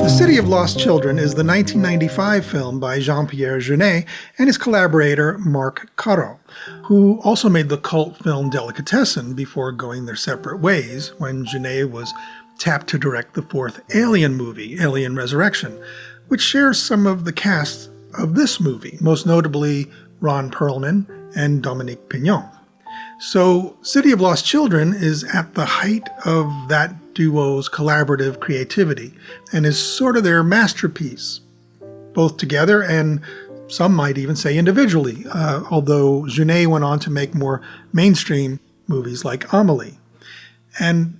The City of Lost Children is the 1995 film by Jean-Pierre Jeunet and his collaborator Marc Caro, who also made the cult film Delicatessen before going their separate ways when Jeunet was tapped to direct the fourth Alien movie, Alien Resurrection, which shares some of the cast of this movie, most notably Ron Perlman and Dominique Pignon. So City of Lost Children is at the height of that duo's collaborative creativity and is sort of their masterpiece, both together and some might even say individually, although Jeunet went on to make more mainstream movies like Amélie. And,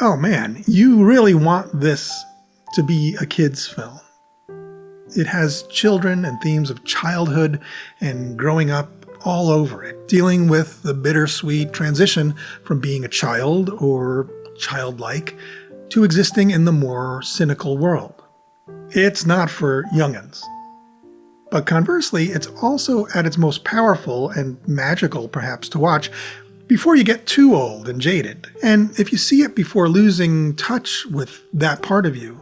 oh man, you really want this to be a kid's film. It has children and themes of childhood and growing up all over it, dealing with the bittersweet transition from being a child or childlike to existing in the more cynical world. It's not for young'uns. But conversely, it's also at its most powerful and magical, perhaps, to watch before you get too old and jaded. And if you see it before losing touch with that part of you,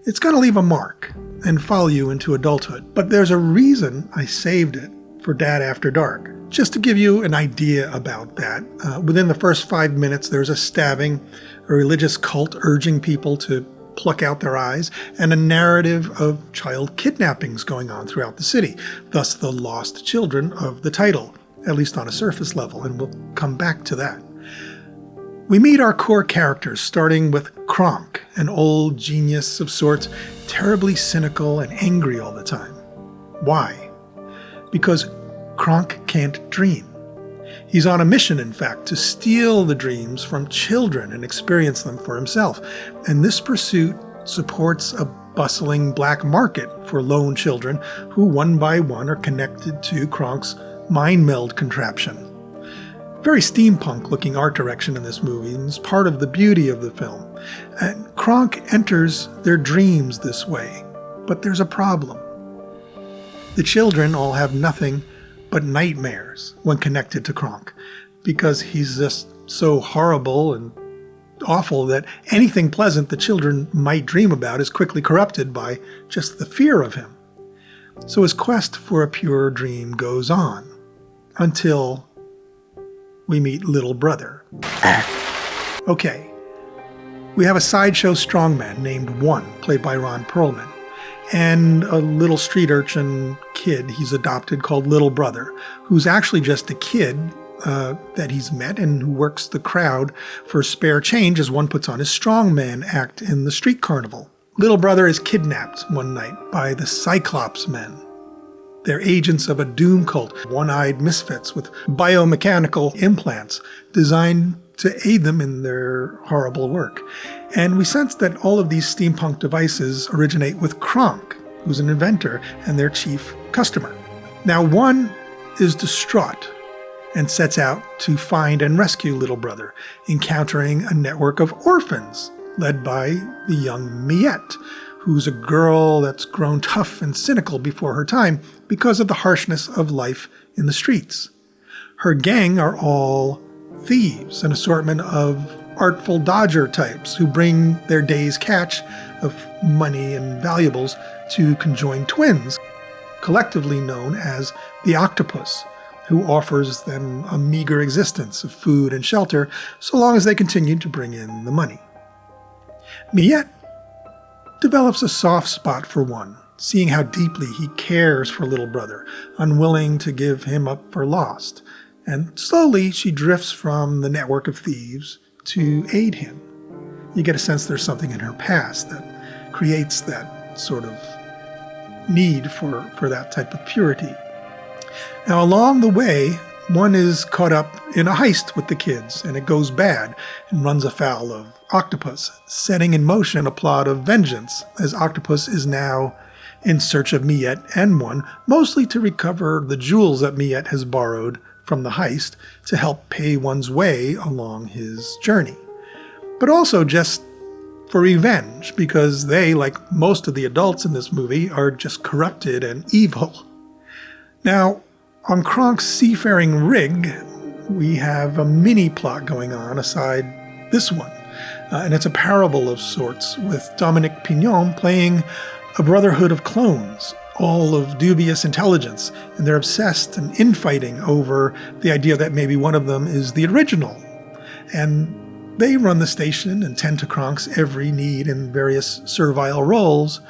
it's going to leave a mark and follow you into adulthood. But there's a reason I saved it for Dad After Dark. Just to give you an idea about that, within the first 5 minutes there's a stabbing, a religious cult urging people to pluck out their eyes, and a narrative of child kidnappings going on throughout the city, thus the lost children of the title, at least on a surface level, and we'll come back to that. We meet our core characters, starting with Krank, an old genius of sorts, terribly cynical and angry all the time. Why? Because Krank can't dream. He's on a mission, in fact, to steal the dreams from children and experience them for himself. And this pursuit supports a bustling black market for lone children who one by one are connected to Krank's mind meld contraption. Very steampunk-looking art direction in this movie, and is part of the beauty of the film. And Krank enters their dreams this way, but there's a problem. The children all have nothing but nightmares when connected to Krank, because he's just so horrible and awful that anything pleasant the children might dream about is quickly corrupted by just the fear of him. So his quest for a pure dream goes on, until we meet Little Brother. Okay, we have a sideshow strongman named One, played by Ron Perlman, and a little street urchin kid he's adopted called Little Brother, who's actually just a kid that he's met and who works the crowd for spare change as One puts on his strongman act in the street carnival. Little Brother is kidnapped one night by the Cyclops men. They're agents of a doom cult, one-eyed misfits with biomechanical implants designed to aid them in their horrible work. And we sense that all of these steampunk devices originate with Krank, who's an inventor and their chief customer. Now, One is distraught and sets out to find and rescue Little Brother, encountering a network of orphans led by the young Miette, who's a girl that's grown tough and cynical before her time because of the harshness of life in the streets. Her gang are all thieves, an assortment of artful dodger types who bring their day's catch of money and valuables to conjoined twins, collectively known as the Octopus, who offers them a meager existence of food and shelter so long as they continue to bring in the money. Miette develops a soft spot for One, seeing how deeply he cares for Little Brother, unwilling to give him up for lost. And slowly she drifts from the network of thieves to aid him. You get a sense there's something in her past that creates that sort of need for that type of purity. Now, along the way, One is caught up in a heist with the kids, and it goes bad and runs afoul of Octopus, setting in motion a plot of vengeance, as Octopus is now in search of Miette and One, mostly to recover the jewels that Miette has borrowed from the heist to help pay One's way along his journey. But also just for revenge, because they, like most of the adults in this movie, are just corrupted and evil. Now, on Krank's seafaring rig, we have a mini plot going on aside this one. And it's a parable of sorts, with Dominique Pignon playing a brotherhood of clones, all of dubious intelligence, and they're obsessed and infighting over the idea that maybe one of them is the original. And they run the station and tend to Krank's every need in various servile roles,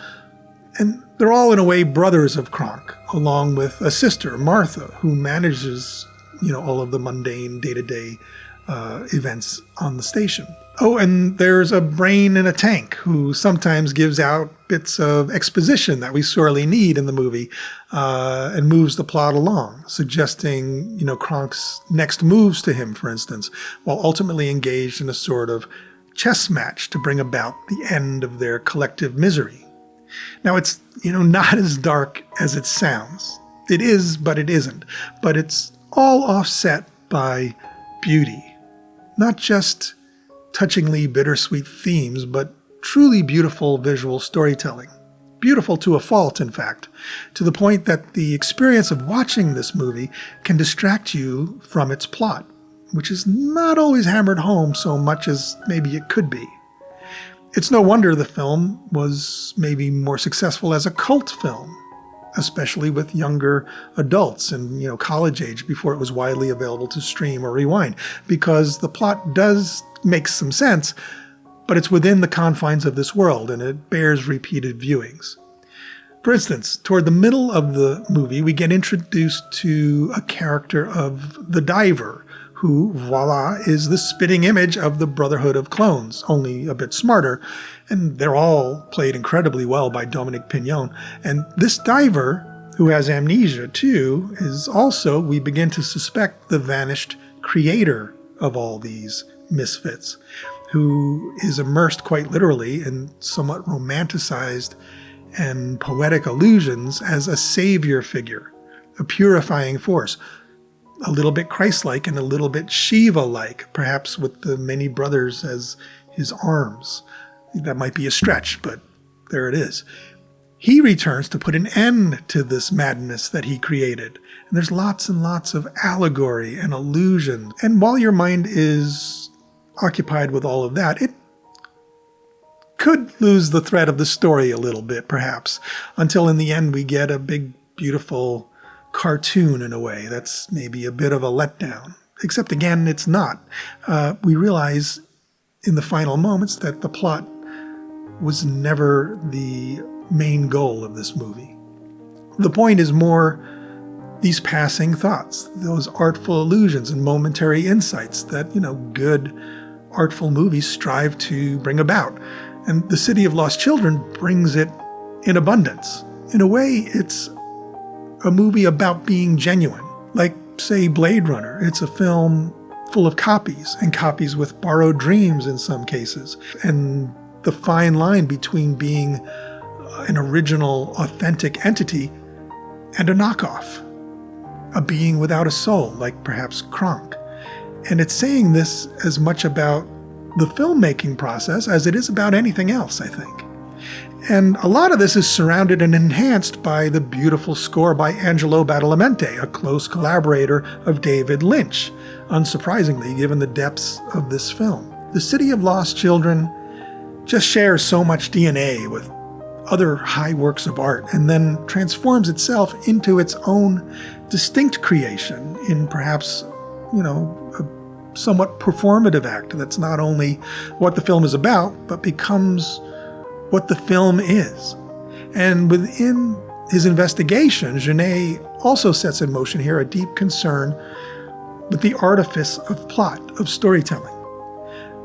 and they're all in a way brothers of Krank, along with a sister, Martha, who manages, all of the mundane day-to-day events on the station. Oh, and there's a brain in a tank who sometimes gives out bits of exposition that we sorely need in the movie, and moves the plot along, suggesting, Krank's next moves to him, for instance, while ultimately engaged in a sort of chess match to bring about the end of their collective misery. Now, it's, not as dark as it sounds. It is, but it isn't. But it's all offset by beauty. Not just touchingly bittersweet themes, but truly beautiful visual storytelling. Beautiful to a fault, in fact, to the point that the experience of watching this movie can distract you from its plot, which is not always hammered home so much as maybe it could be. It's no wonder the film was maybe more successful as a cult film, especially with younger adults and, college age before it was widely available to stream or rewind, because the plot does make some sense, but it's within the confines of this world and it bears repeated viewings. For instance, toward the middle of the movie, we get introduced to a character of the diver, who, voila, is the spitting image of the Brotherhood of Clones, only a bit smarter, and they're all played incredibly well by Dominique Pignon. And this diver, who has amnesia too, is also, we begin to suspect, the vanished creator of all these misfits, who is immersed quite literally in somewhat romanticized and poetic allusions as a savior figure, a purifying force, a little bit Christ-like and a little bit Shiva-like, perhaps with the many brothers as his arms. That might be a stretch, but there it is. He returns to put an end to this madness that he created. And there's lots and lots of allegory and allusion. And while your mind is occupied with all of that, it could lose the thread of the story a little bit, perhaps, until in the end we get a big, beautiful cartoon in a way that's maybe a bit of a letdown. Except again, it's not. We realize in the final moments that the plot was never the main goal of this movie. The point is more these passing thoughts, those artful allusions and momentary insights that, good artful movies strive to bring about. And The City of Lost Children brings it in abundance. In a way, it's a movie about being genuine. Like, say, Blade Runner. It's a film full of copies, and copies with borrowed dreams in some cases. And the fine line between being an original, authentic entity and a knockoff. A being without a soul, like perhaps Krank. And it's saying this as much about the filmmaking process as it is about anything else, I think. And a lot of this is surrounded and enhanced by the beautiful score by Angelo Badalamenti, a close collaborator of David Lynch, unsurprisingly given the depths of this film. The City of Lost Children just shares so much DNA with other high works of art and then transforms itself into its own distinct creation in perhaps, a somewhat performative act that's not only what the film is about, but becomes what the film is. And within his investigation, Jeunet also sets in motion here a deep concern with the artifice of plot, of storytelling.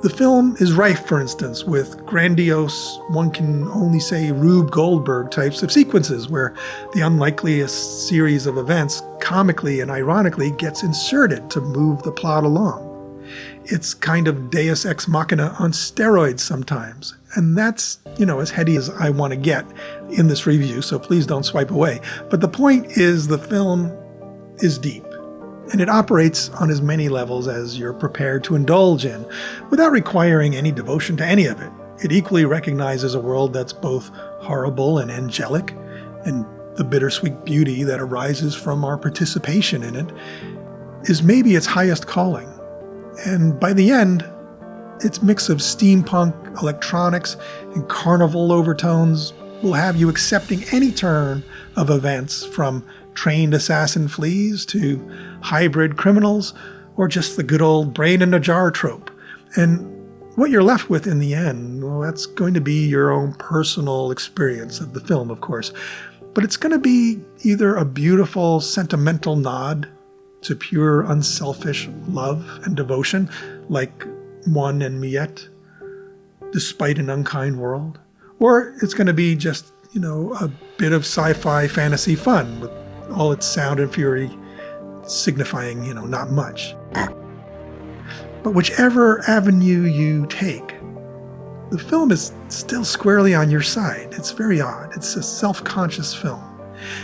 The film is rife, for instance, with grandiose, one can only say Rube Goldberg types of sequences where the unlikeliest series of events, comically and ironically, gets inserted to move the plot along. It's kind of Deus Ex Machina on steroids sometimes. And that's, as heady as I want to get in this review, so please don't swipe away. But the point is the film is deep. And it operates on as many levels as you're prepared to indulge in, without requiring any devotion to any of it. It equally recognizes a world that's both horrible and angelic, and the bittersweet beauty that arises from our participation in it is maybe its highest calling. And by the end, Its mix of steampunk, electronics, and carnival overtones will have you accepting any turn of events, from trained assassin fleas to hybrid criminals, or just the good old brain in a jar trope. And what you're left with in the end, well, that's going to be your own personal experience of the film, of course. But it's going to be either a beautiful, sentimental nod to pure, unselfish love and devotion, like one in Miette, despite an unkind world, or it's going to be just, a bit of sci-fi fantasy fun with all its sound and fury signifying, not much. But whichever avenue you take, the film is still squarely on your side. It's very odd. It's a self-conscious film.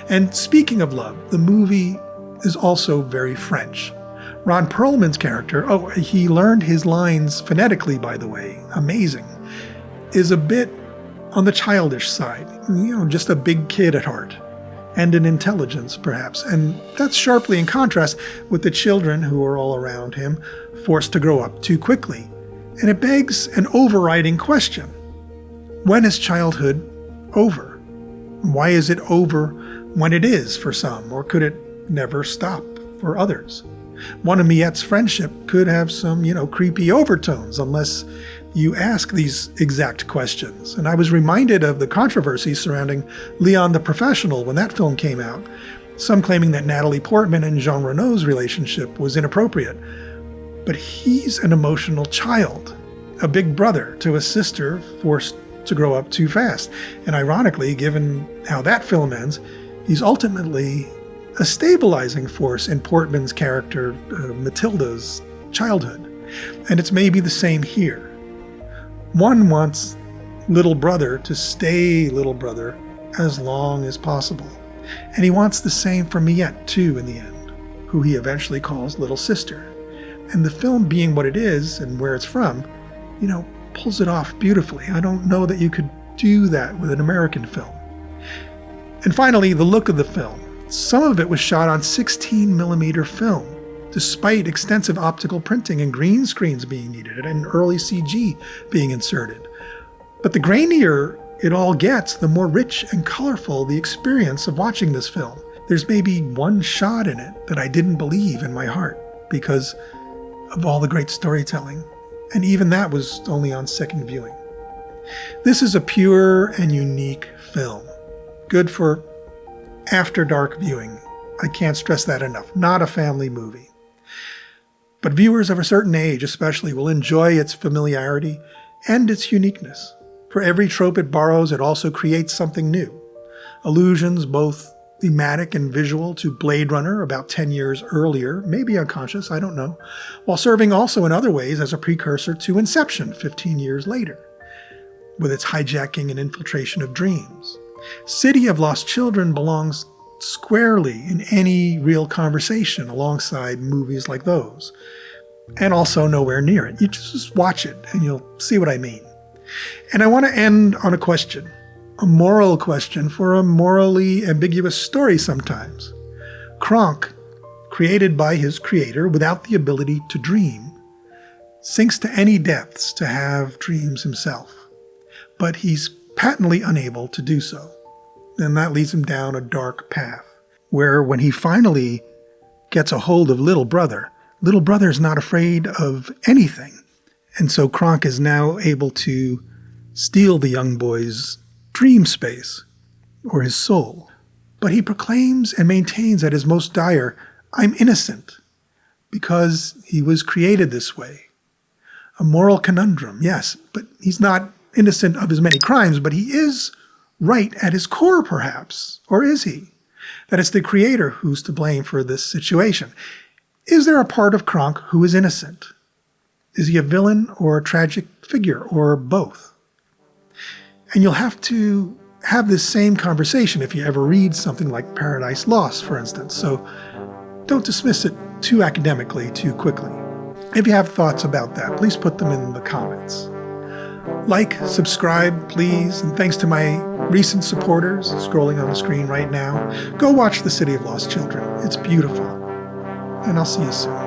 And speaking of love, the movie is also very French. Ron Perlman's character, he learned his lines phonetically, by the way, amazing, is a bit on the childish side, just a big kid at heart, and in intelligence, perhaps. And that's sharply in contrast with the children who are all around him, forced to grow up too quickly. And it begs an overriding question. When is childhood over? Why is it over when it is for some, or could it never stop for others? One of Miette's friendship could have some, creepy overtones, unless you ask these exact questions. And I was reminded of the controversy surrounding Leon the Professional when that film came out, some claiming that Natalie Portman and Jean Reno's relationship was inappropriate. But he's an emotional child, a big brother to a sister forced to grow up too fast. And ironically, given how that film ends, he's ultimately a stabilizing force in Portman's character, Matilda's childhood. And it's maybe the same here. One wants little brother to stay little brother as long as possible. And he wants the same for Miette, too, in the end, who he eventually calls little sister. And the film, being what it is and where it's from, pulls it off beautifully. I don't know that you could do that with an American film. And finally, the look of the film. Some of it was shot on 16mm film, despite extensive optical printing and green screens being needed and early CG being inserted. But the grainier it all gets, the more rich and colorful the experience of watching this film. There's maybe one shot in it that I didn't believe in my heart because of all the great storytelling, and even that was only on second viewing. This is a pure and unique film, good for after dark viewing. I can't stress that enough. Not a family movie. But viewers of a certain age especially will enjoy its familiarity and its uniqueness. For every trope it borrows, it also creates something new. Allusions, both thematic and visual, to Blade Runner about 10 years earlier, maybe unconscious, I don't know, while serving also in other ways as a precursor to Inception 15 years later, with its hijacking and infiltration of dreams. City of Lost Children belongs squarely in any real conversation alongside movies like those, and also nowhere near it. You just watch it and you'll see what I mean. And I want to end on a question, a moral question for a morally ambiguous story sometimes. Krank, created by his creator without the ability to dream, sinks to any depths to have dreams himself, but he's patently unable to do so. And that leads him down a dark path, where when he finally gets a hold of little brother's not afraid of anything. And so Krank is now able to steal the young boy's dream space, or his soul. But he proclaims and maintains at his most dire, "I'm innocent," because he was created this way. A moral conundrum, yes, but he's not innocent of his many crimes, but he is right at his core, perhaps. Or is he? That it's the creator who's to blame for this situation. Is there a part of Krank who is innocent? Is he a villain or a tragic figure, or both? And you'll have to have this same conversation if you ever read something like Paradise Lost, for instance. So don't dismiss it too academically, too quickly. If you have thoughts about that, please put them in the comments. Like, subscribe, please, and thanks to my recent supporters scrolling on the screen right now. Go watch The City of Lost Children. It's beautiful. And I'll see you soon.